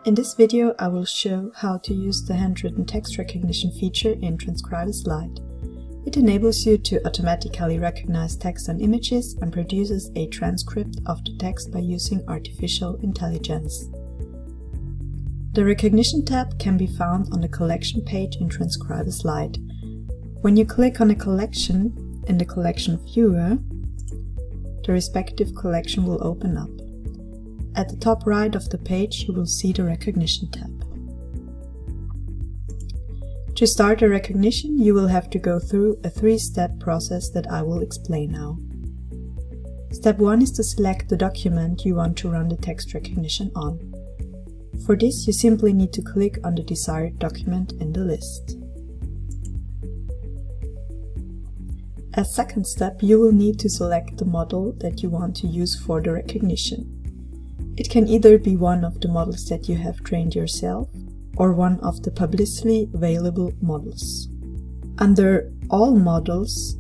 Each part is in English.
In this video I will show how to use the handwritten text recognition feature in Transkribus Lite. It enables you to automatically recognize text and images and produces a transcript of the text by using artificial intelligence. The Recognition tab can be found on the Collection page in Transkribus Lite. When you click on a collection in the Collection Viewer, the respective collection will open up. At the top right of the page you will see the Recognition tab. To start the recognition, you will have to go through a 3-step process that I will explain now. Step 1 is to select the document you want to run the text recognition on. For this, you simply need to click on the desired document in the list. As second step, you will need to select the model that you want to use for the recognition. It can either be one of the models that you have trained yourself, or one of the publicly available models. Under All Models,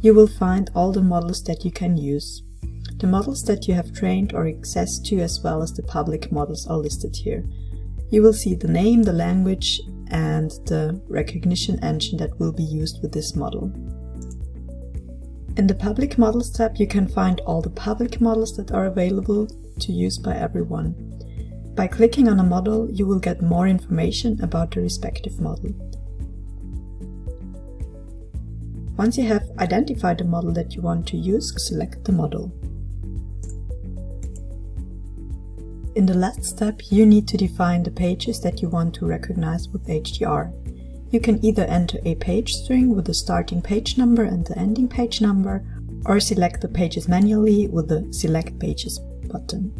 you will find all the models that you can use. The models that you have trained or access to, as well as the public models, are listed here. You will see the name, the language, and the recognition engine that will be used with this model. In the Public Models tab, you can find all the public models that are available to use by everyone. By clicking on a model, you will get more information about the respective model. Once you have identified the model that you want to use, select the model. In the last step, you need to define the pages that you want to recognize with HDR. You can either enter a page string with the starting page number and the ending page number, or select the pages manually with the Select Pages button.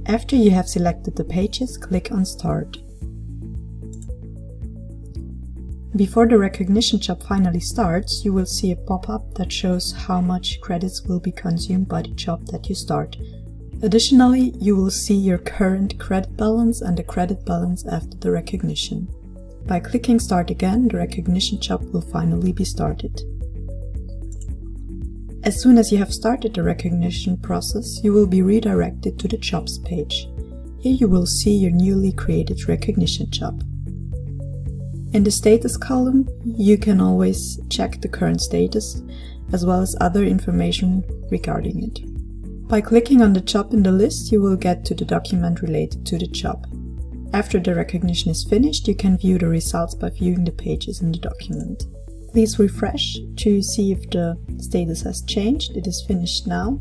After you have selected the pages, click on Start. Before the recognition job finally starts, you will see a pop-up that shows how much credits will be consumed by the job that you start. Additionally, you will see your current credit balance and the credit balance after the recognition. By clicking Start again, the recognition job will finally be started. As soon as you have started the recognition process, you will be redirected to the Jobs page. Here you will see your newly created recognition job. In the Status column, you can always check the current status, as well as other information regarding it. By clicking on the job in the list, you will get to the document related to the job. After the recognition is finished, you can view the results by viewing the pages in the document. Please refresh to see if the status has changed. It is finished now.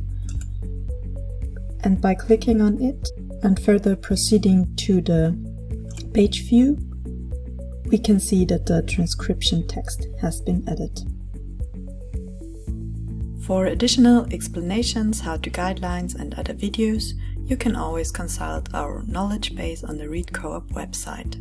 And by clicking on it and further proceeding to the page view, we can see that the transcription text has been added. For additional explanations, how-to guidelines and other videos, you can always consult our knowledge base on the Read Co-op website.